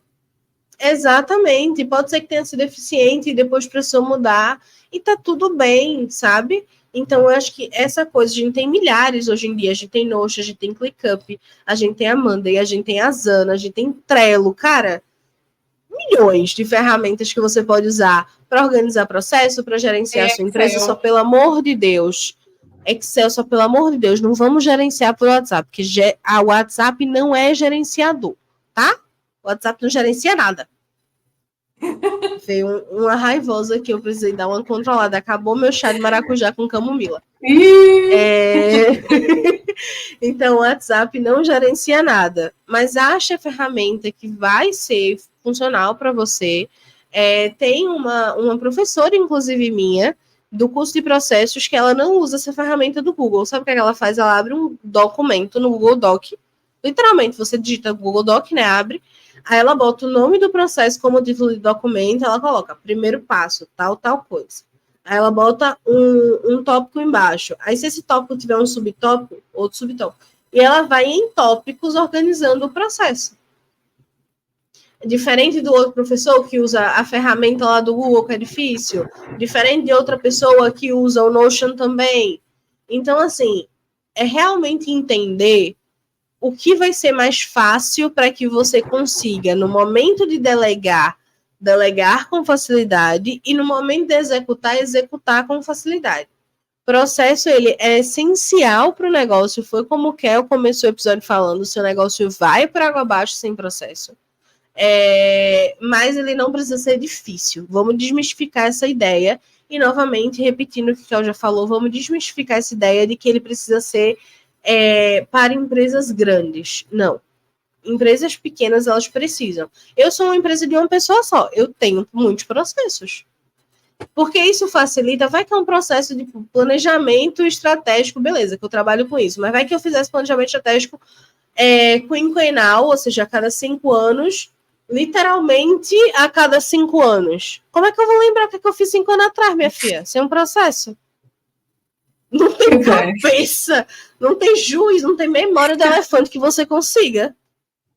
Exatamente, pode ser que tenha sido eficiente e depois precisou mudar, e tá tudo bem, sabe? Então, eu acho que essa coisa, a gente tem milhares hoje em dia, a gente tem Notion, a gente tem ClickUp, a gente tem a Monday, a gente tem a Asana, a gente tem Trello, cara, milhões de ferramentas que você pode usar para organizar processo, para gerenciar a sua empresa, só pelo amor de Deus. Excel, só pelo amor de Deus, não vamos gerenciar por WhatsApp, porque a WhatsApp não é gerenciador, tá? O WhatsApp não gerencia nada. Veio uma raivosa que eu precisei dar uma controlada. Acabou meu chá de maracujá com camomila. Então, o WhatsApp não gerencia nada. Mas acha a ferramenta que vai ser funcional para você. Tem uma professora, inclusive minha, do curso de processos, que ela não usa essa ferramenta do Google. Sabe o que ela faz? Ela abre um documento no Google Doc. Literalmente, você digita Google Doc, né? Abre. Aí ela bota o nome do processo como título de documento, ela coloca primeiro passo, tal coisa. Aí ela bota um tópico embaixo. Aí se esse tópico tiver um subtópico, outro subtópico. E ela vai em tópicos organizando o processo. Diferente do outro professor que usa a ferramenta lá do Google, que é difícil. Diferente de outra pessoa que usa o Notion também. Então, assim, é realmente entender o que vai ser mais fácil para que você consiga, no momento de delegar com facilidade e no momento de executar com facilidade. O processo, ele é essencial para o negócio. Foi como o Kel começou o episódio falando, o seu negócio vai para água abaixo sem processo. Mas ele não precisa ser difícil. Vamos desmistificar essa ideia. E, novamente, repetindo o que o Kel já falou, vamos desmistificar essa ideia de que ele precisa ser para empresas grandes. Não. Empresas pequenas, elas precisam. Eu sou uma empresa de uma pessoa só. Eu tenho muitos processos. Porque isso facilita, vai que é um processo de planejamento estratégico, beleza, que eu trabalho com isso, mas vai que eu fizesse planejamento estratégico quinquenal, ou seja, a cada 5 anos, literalmente a cada 5 anos. Como é que eu vou lembrar o que eu fiz 5 anos atrás, minha filha? Sem um processo. Não tem cabeça, não tem juiz, não tem memória do elefante que você consiga.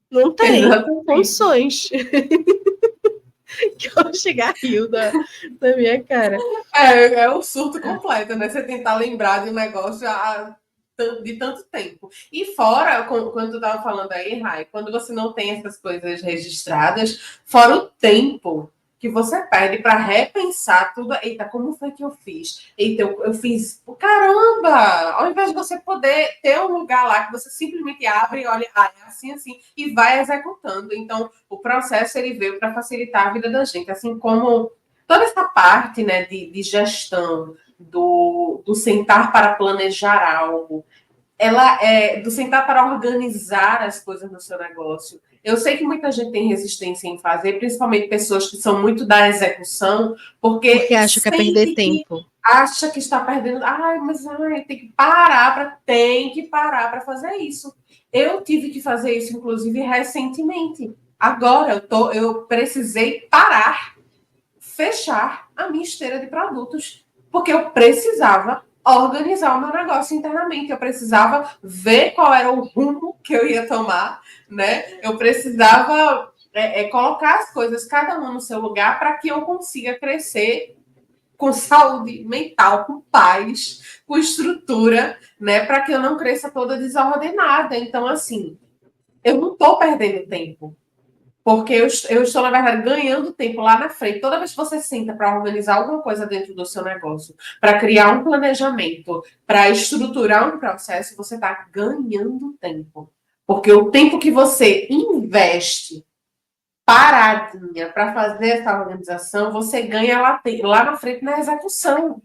Não tem condições. Que eu vou chegar rio da minha cara. É o surto completo, né? Você tentar lembrar de um negócio de tanto tempo. E fora, quando tu estava falando aí, Rai, quando você não tem essas coisas registradas, fora o tempo que você perde para repensar tudo. Eita, como foi que eu fiz? Eita, eu fiz. Caramba! Ao invés de você poder ter um lugar lá que você simplesmente abre e olha, é assim, e vai executando. Então, o processo ele veio para facilitar a vida da gente, assim como toda essa parte, né, de gestão, do sentar para planejar algo, do sentar para organizar as coisas no seu negócio. Eu sei que muita gente tem resistência em fazer, principalmente pessoas que são muito da execução, porque acha que é perder tempo. Acha que está perdendo. Tem que parar para fazer isso. Eu tive que fazer isso, inclusive, recentemente. Agora, eu precisei parar, fechar a minha esteira de produtos, porque eu precisava organizar o meu negócio internamente, eu precisava ver qual era o rumo que eu ia tomar, né? Eu precisava colocar as coisas, cada uma no seu lugar, para que eu consiga crescer com saúde mental, com paz, com estrutura, né? Para que eu não cresça toda desordenada. Então, assim, eu não estou perdendo tempo. Porque eu estou, na verdade, ganhando tempo lá na frente. Toda vez que você senta para organizar alguma coisa dentro do seu negócio, para criar um planejamento, para estruturar um processo, você está ganhando tempo. Porque o tempo que você investe paradinha para fazer essa organização, você ganha lá na frente na execução.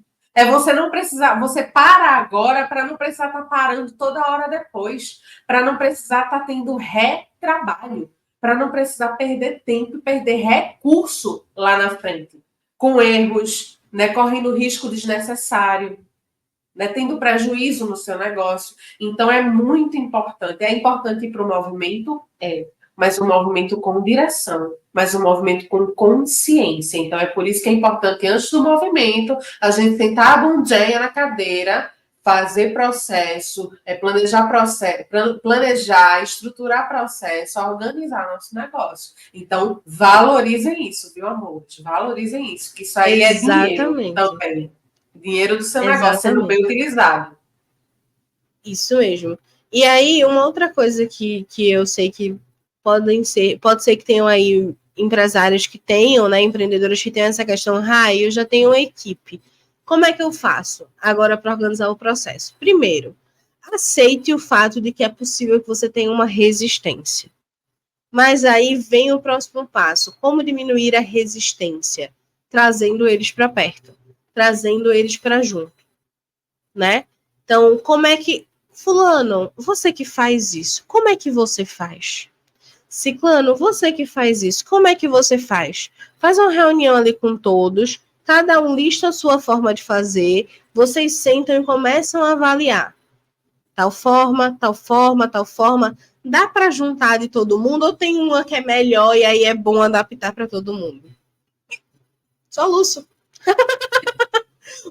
Você não precisar, você para agora para não precisar estar parando toda hora depois, para não precisar estar tendo retrabalho, para não precisar perder tempo e perder recurso lá na frente, com erros, né, correndo risco desnecessário, né, tendo prejuízo no seu negócio. Então, é muito importante. É importante ir para o movimento? Mas um movimento com direção, mas um movimento com consciência. Então, é por isso que é importante, antes do movimento, a gente sentar a bundinha na cadeira, fazer processo, planejar, estruturar processo, organizar nosso negócio. Então, valorizem isso, viu, amor? Valorizem isso, que isso aí é dinheiro também. Dinheiro do seu negócio sendo bem utilizado. Isso mesmo. E aí, uma outra coisa que eu sei que pode ser que tenham aí empresários que tenham, né, empreendedores que tenham essa questão, eu já tenho uma equipe. Como é que eu faço agora para organizar o processo? Primeiro, aceite o fato de que é possível que você tenha uma resistência. Mas aí vem o próximo passo. Como diminuir a resistência? Trazendo eles para perto. Trazendo eles para junto. Né? Então, como é que... Fulano, você que faz isso, como é que você faz? Ciclano, você que faz isso, como é que você faz? Faz uma reunião ali com todos, cada um lista a sua forma de fazer, vocês sentam e começam a avaliar. Tal forma, tal forma, tal forma. Dá para juntar de todo mundo ou tem uma que é melhor e aí é bom adaptar para todo mundo? Soluço.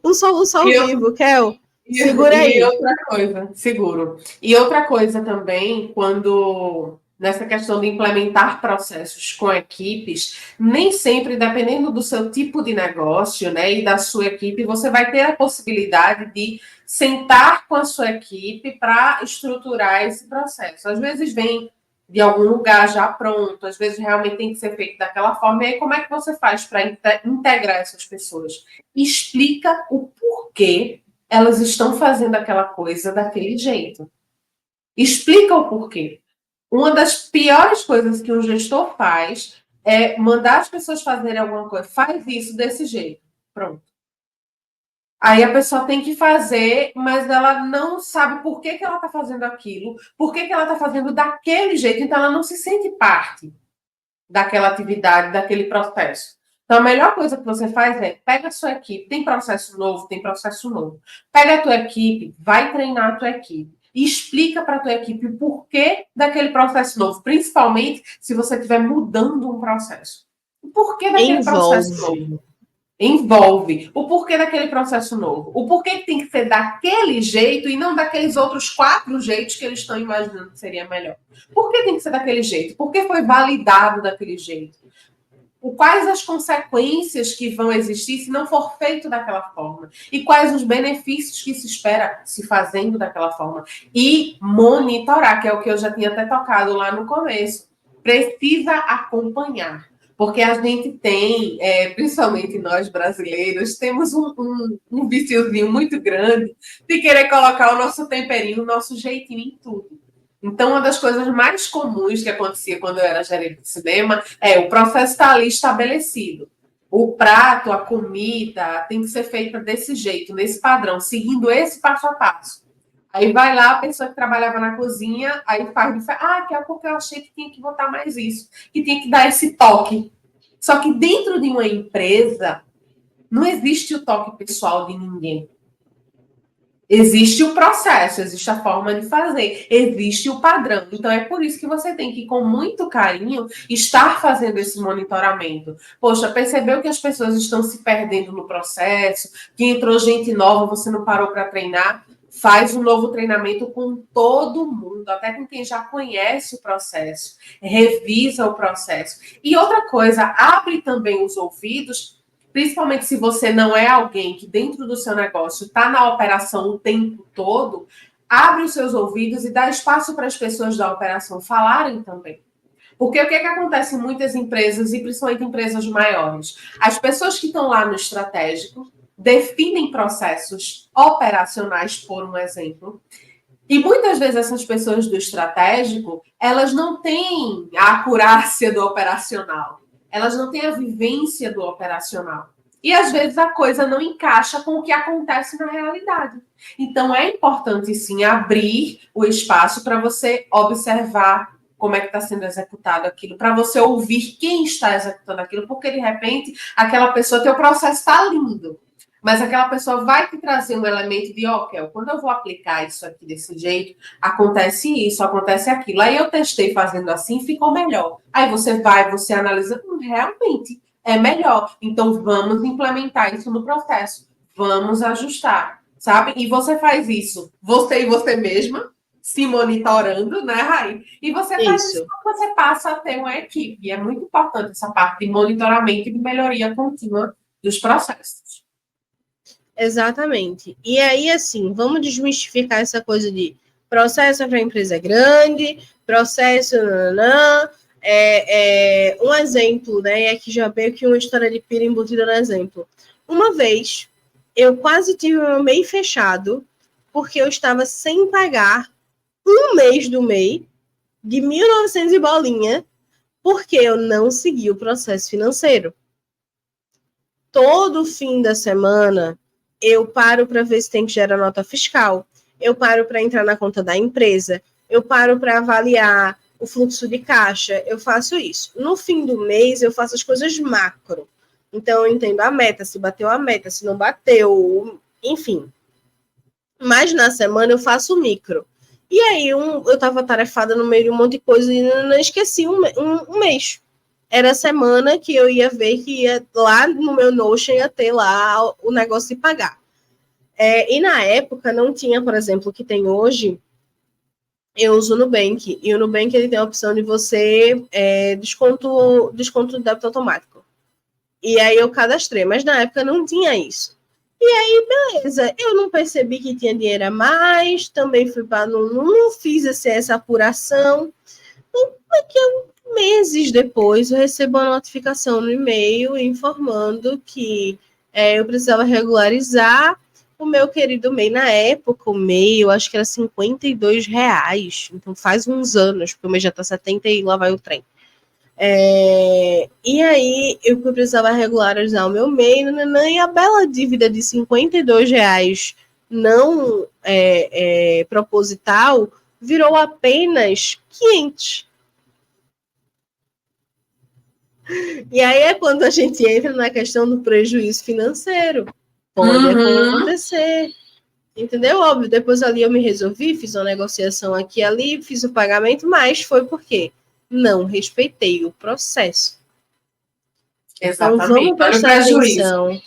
Um soluço ao vivo, Kel. Segura aí. E outra coisa, seguro. E outra coisa também, quando nessa questão de implementar processos com equipes, nem sempre, dependendo do seu tipo de negócio, né, e da sua equipe, você vai ter a possibilidade de sentar com a sua equipe para estruturar esse processo. Às vezes vem de algum lugar já pronto, às vezes realmente tem que ser feito daquela forma. E aí, como é que você faz para integrar essas pessoas? Explica o porquê elas estão fazendo aquela coisa daquele jeito. Explica o porquê. Uma das piores coisas que um gestor faz é mandar as pessoas fazerem alguma coisa. Faz isso desse jeito. Pronto. Aí a pessoa tem que fazer, mas ela não sabe por que ela está fazendo aquilo, por que ela está fazendo daquele jeito, então ela não se sente parte daquela atividade, daquele processo. Então, a melhor coisa que você faz é pega a sua equipe, tem processo novo, tem processo novo. Pega a tua equipe, vai treinar a tua equipe e explica para a tua equipe o porquê daquele processo novo, principalmente se você estiver mudando um processo. O porquê daquele processo novo. Envolve o porquê daquele processo novo. O porquê que tem que ser daquele jeito e não daqueles outros 4 jeitos que eles estão imaginando que seria melhor. Por que tem que ser daquele jeito? Por que foi validado daquele jeito? Quais as consequências que vão existir se não for feito daquela forma? E quais os benefícios que se espera se fazendo daquela forma? E monitorar, que é o que eu já tinha até tocado lá no começo. Precisa acompanhar. Porque a gente tem, principalmente nós brasileiros, temos um viciozinho muito grande de querer colocar o nosso temperinho, o nosso jeitinho em tudo. Então, uma das coisas mais comuns que acontecia quando eu era gerente de cinema é o processo está ali estabelecido. O prato, a comida tem que ser feita desse jeito, nesse padrão, seguindo esse passo a passo. Aí vai lá a pessoa que trabalhava na cozinha, aí faz, que é porque eu achei que tinha que botar mais isso, que tinha que dar esse toque. Só que dentro de uma empresa, não existe o toque pessoal de ninguém. Existe o processo, existe a forma de fazer, existe o padrão. Então, é por isso que você tem que, com muito carinho, estar fazendo esse monitoramento. Poxa, percebeu que as pessoas estão se perdendo no processo, que entrou gente nova, você não parou para treinar? Faz um novo treinamento com todo mundo, até com quem já conhece o processo. Revisa o processo. E outra coisa, abre também os ouvidos, principalmente se você não é alguém que dentro do seu negócio está na operação o tempo todo, abre os seus ouvidos e dá espaço para as pessoas da operação falarem também. Porque o que acontece em muitas empresas, e principalmente empresas maiores? As pessoas que estão lá no estratégico definem processos operacionais, por um exemplo, e muitas vezes essas pessoas do estratégico, elas não têm a acurácia do operacional. Elas não têm a vivência do operacional. E às vezes a coisa não encaixa com o que acontece na realidade. Então é importante sim abrir o espaço para você observar como é que está sendo executado aquilo, para você ouvir quem está executando aquilo, porque de repente aquela pessoa, teu processo está lindo, mas aquela pessoa vai te trazer um elemento de, Kel, quando eu vou aplicar isso aqui desse jeito, acontece isso, acontece aquilo. Aí eu testei fazendo assim, ficou melhor. Aí você analisa, realmente é melhor. Então vamos implementar isso no processo. Vamos ajustar, sabe? E você faz isso, você e você mesma, se monitorando, né, Raí? E você faz isso quando você passa a ter uma equipe. E é muito importante essa parte de monitoramento e de melhoria contínua dos processos. Exatamente. E aí, assim, vamos desmistificar essa coisa de processo para empresa grande, processo, um exemplo, né? E aqui já veio que uma história de pira embutida no exemplo. Uma vez, eu quase tive meu MEI fechado, porque eu estava sem pagar um mês do MEI, de 1.900 e bolinha, porque eu não segui o processo financeiro. Todo fim da semana, eu paro para ver se tem que gerar nota fiscal, eu paro para entrar na conta da empresa, eu paro para avaliar o fluxo de caixa, eu faço isso. No fim do mês, eu faço as coisas macro. Então, eu entendo a meta, se bateu a meta, se não bateu, enfim. Mas na semana eu faço micro. E aí, eu estava tarefada no meio de um monte de coisa e não esqueci um mês. Era a semana que eu ia ver que ia lá no meu Notion ia ter lá o negócio de pagar. E na época não tinha, por exemplo, o que tem hoje, eu uso o Nubank, e o Nubank ele tem a opção de você desconto do débito automático. E aí eu cadastrei, mas na época não tinha isso. E aí, beleza, eu não percebi que tinha dinheiro a mais, também fui para não fiz essa apuração. Daqui a meses depois, eu recebo uma notificação no e-mail informando que eu precisava regularizar o meu querido MEI. Na época, o MEI, eu acho que era R$ 52. Então faz uns anos, porque o MEI já tá 70 e lá vai o trem. E aí eu precisava regularizar o meu MEI, e a bela dívida de R$ 52 não proposital virou apenas 500. E aí é quando a gente entra na questão do prejuízo financeiro. Pode acontecer. Entendeu? Óbvio, depois ali eu me resolvi, fiz uma negociação aqui e ali, fiz o pagamento, mas foi porque não respeitei o processo. Exatamente. Então vamos prestar atenção.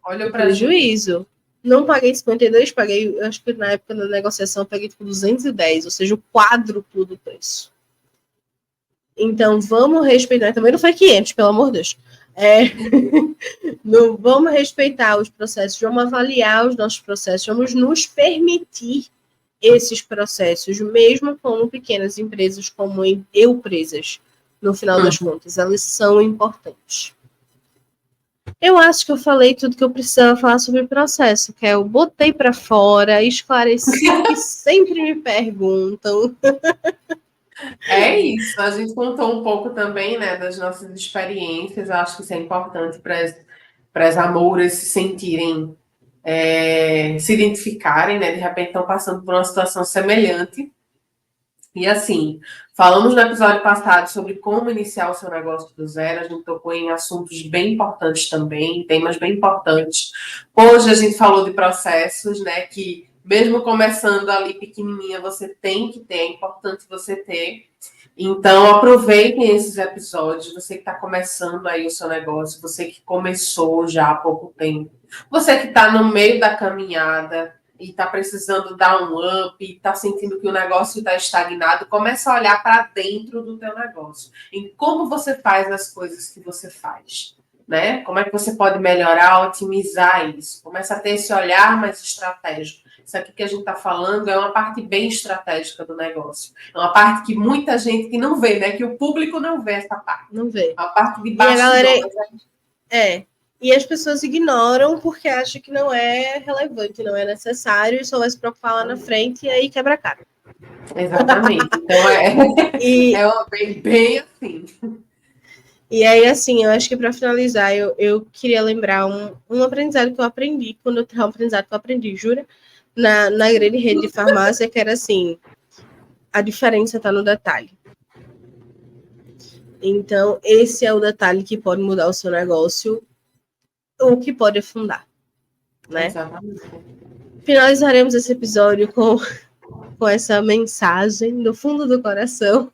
Olha o prejuízo. Não paguei 52, paguei, acho que na época da negociação eu paguei tipo 210, ou seja, o quádruplo do preço. Então vamos respeitar, também não foi 500, pelo amor de Deus. Não, vamos respeitar os processos, vamos avaliar os nossos processos, vamos nos permitir esses processos, mesmo como pequenas empresas, como empresas, no final das contas, elas são importantes. Eu acho que eu falei tudo que eu precisava falar sobre o processo, que eu botei para fora, esclareci o que sempre me perguntam. É isso, a gente contou um pouco também, né, das nossas experiências. Eu acho que isso é importante para as amouras se sentirem, se identificarem, né, de repente estão passando por uma situação semelhante. E assim, falamos no episódio passado sobre como iniciar o seu negócio do zero, a gente tocou em assuntos bem importantes também, temas bem importantes. Hoje a gente falou de processos, né, que mesmo começando ali pequenininha, você tem que ter, é importante você ter. Então, aproveitem esses episódios, você que está começando aí o seu negócio, você que começou já há pouco tempo, você que está no meio da caminhada, e está precisando dar um up, e está sentindo que o negócio está estagnado, começa a olhar para dentro do teu negócio, em como você faz as coisas que você faz, né? Como é que você pode melhorar, otimizar isso? Começa a ter esse olhar mais estratégico. Isso aqui que a gente está falando é uma parte bem estratégica do negócio. É uma parte que muita gente que não vê, né? Que o público não vê essa parte. Não vê. A parte de bastidores. E as pessoas ignoram porque acham que não é relevante, não é necessário, e só vai se preocupar lá na frente e aí quebra a cara. Exatamente. Então bem assim. E aí, assim, eu acho que para finalizar, eu queria lembrar um aprendizado que eu aprendi, um aprendizado que eu aprendi, jura? Na grande rede de farmácia, que era assim, a diferença está no detalhe. Então, esse é o detalhe que pode mudar o seu negócio, ou que pode afundar, né? Exatamente. Finalizaremos esse episódio com essa mensagem do fundo do coração.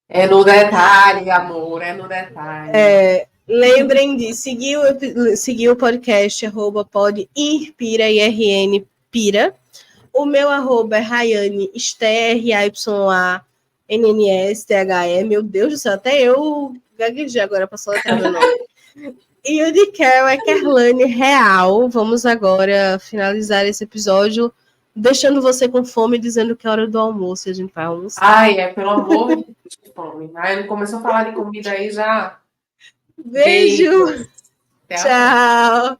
É no detalhe, amor, é no detalhe. Lembrem de seguir o podcast @podinpira, IRN Pira. O meu arroba é Rayane, STRYANNSTHE. Meu Deus do céu, até eu gaguejei agora para soletrar meu nome. E o de Carol é Kerlane Real. Vamos agora finalizar esse episódio deixando você com fome, dizendo que é hora do almoço e a gente vai almoçar. Ai, pelo amor de Deus, que fome. Ai, não começou a falar de comida aí já. Beijo. Tchau.